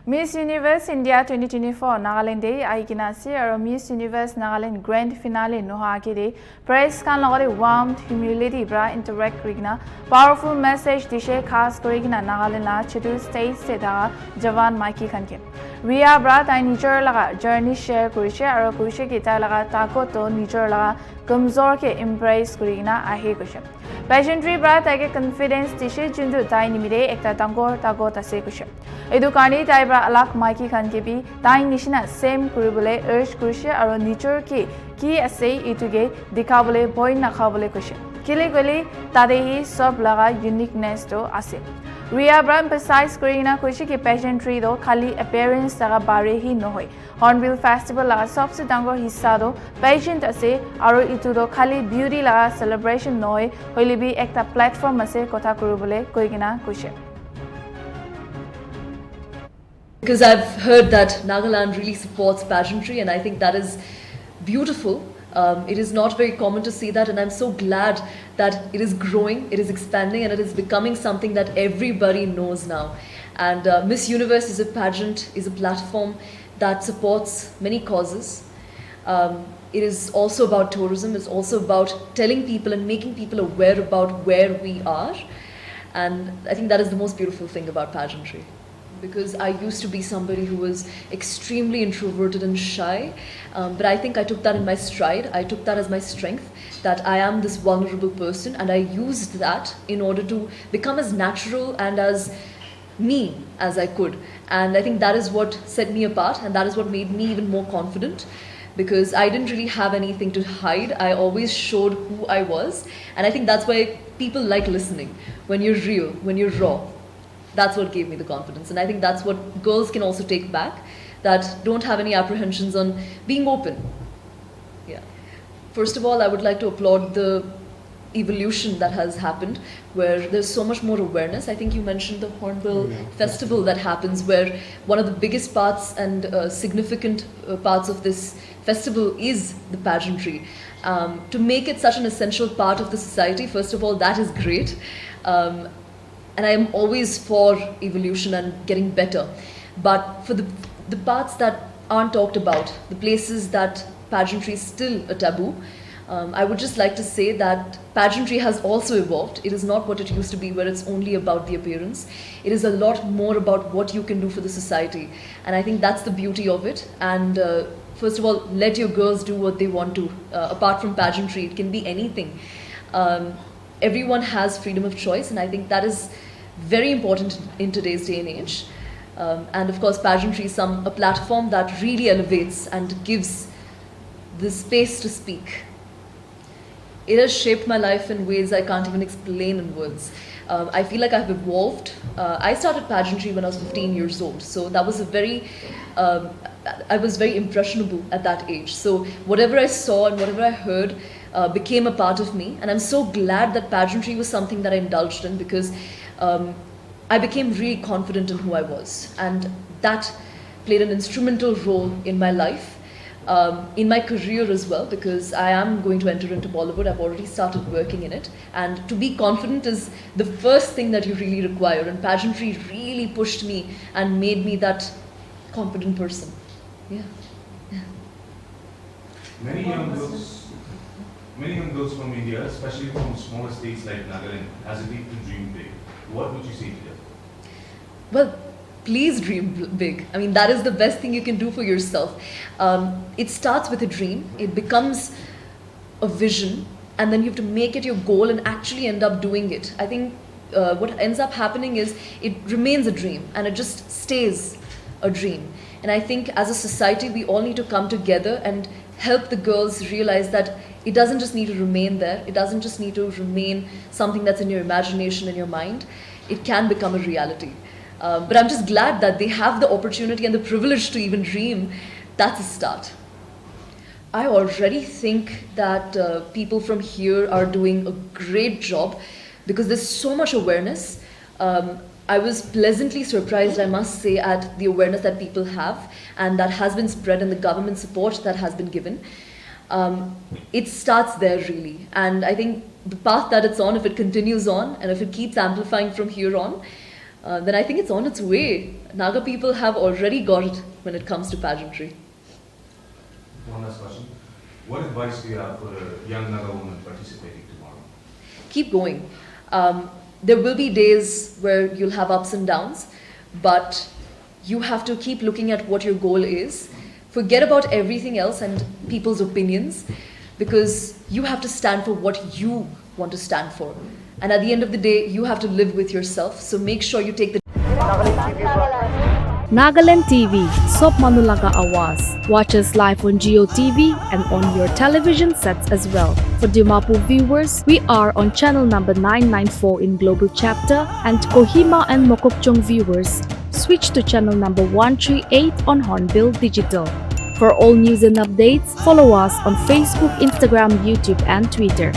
Miss Universe India 2024 Nagaland Day Aikinasi or Miss Universe Nagaland Grand Finale Nohaki Day Press can logre warmth humility bra interact rigna powerful message dishe khas korigna Nagaland la chitu stage seta Javan Mikey Kanke Rhea bra tai nature laga journey share kurishe aro kurishe ki ta laga tako to nature laga kamzor ke embrace korigna ahe kushe Pageantry bra tai ke confidence dishe jundu tai nimide ekta tangor tago tase kushe Edu kani tai bra alak Mikey Khan ke bi tai nishina same kuribule urge kurishe aro nature ki ase ituge dikhabule boy nakhabule kushe Kile gole tadehi sob laga uniqueness to ase Rhea bra emphasize korina kushe ki pageantry do khali appearance laga bare hi nohoi Hornbill Festival laga sabse dangor hissa do pageant ase aro itu do khali beauty laga celebration nohoi hoile bi ekta platform ase kotha kuribule koigina kushe Because I've heard that Nagaland really supports pageantry, and I think that is beautiful. It is not very common to see that, and I'm so glad that it is growing, it is expanding, and it is becoming something that everybody knows now. And Miss Universe is a pageant, is a platform that supports many causes. It is also about tourism, it's also about telling people and making people aware about where we are. And I think that is the most beautiful thing about pageantry. Because I used to be somebody who was extremely introverted and shy, but I think I took that in my stride. I took that as my strength, that I am this vulnerable person, and I used that in order to become as natural and as me as I could. And I think that is what set me apart, and that is what made me even more confident, because I didn't really have anything to hide. I always showed who I was, and I think that's why people like listening, when you're real, when you're raw. That's what gave me the confidence, and I think that's what girls can also take back, that don't have any apprehensions on being open. Yeah. First of all, I would like to applaud the evolution that has happened, where there's so much more awareness. I think you mentioned the Hornbill Festival that happens, where one of the biggest parts and significant parts of this festival is the pageantry. To make it such an essential part of the society, first of all, that is great. And I am always for evolution and getting better. But for the parts that aren't talked about, the places that pageantry is still a taboo, I would just like to say that pageantry has also evolved. It is not what it used to be, where it's only about the appearance. It is a lot more about what you can do for the society. And I think that's the beauty of it. And first of all, let your girls do what they want to. Apart from pageantry, it can be anything. Everyone has freedom of choice, and I think that is very important in today's day and age. And of course, pageantry is a platform that really elevates and gives the space to speak. It has shaped my life in ways I can't even explain in words. I feel like I've evolved. I started pageantry when I was 15 years old, so that was I was very impressionable at that age. So whatever I saw and whatever I heard became a part of me, and I'm so glad that pageantry was something that I indulged in, because I became really confident in who I was, and that played an instrumental role in my life, in my career as well, because I am going to enter into Bollywood. I've already started working in it, and to be confident is the first thing that you really require, and pageantry really pushed me and made me that confident person. Yeah. Many young girls from India, especially from smaller states like Nagaland, hesitate to dream big. What would you say to them? Well, please dream big. I mean, that is the best thing you can do for yourself. It starts with a dream, it becomes a vision, and then you have to make it your goal and actually end up doing it. I think what ends up happening is it remains a dream, and it just stays a dream. And I think as a society, we all need to come together and help the girls realize that it doesn't just need to remain there. It doesn't just need to remain something that's in your imagination and your mind. It can become a reality. But I'm just glad that they have the opportunity and the privilege to even dream. That's a start. I already think that people from here are doing a great job, because there's so much awareness. I was pleasantly surprised, I must say, at the awareness that people have, and that has been spread, and the government support that has been given. It starts there, really. And I think the path that it's on, if it continues on, and if it keeps amplifying from here on, then I think it's on its way. Naga people have already got it when it comes to pageantry. One last question. What advice do you have for a young Naga woman participating tomorrow? Keep going. There will be days where you'll have ups and downs, but you have to keep looking at what your goal is. Forget about everything else and people's opinions, because you have to stand for what you want to stand for. And at the end of the day, you have to live with yourself. So make sure you take the Nagaland TV, Sop Manulaga Awas. Watch us live on Geo TV and on your television sets as well. For Dimapur viewers, we are on channel number 994 in Global Chapter, and Kohima and Mokokchung viewers, switch to channel number 138 on Hornbill Digital. For all news and updates, follow us on Facebook, Instagram, YouTube and Twitter.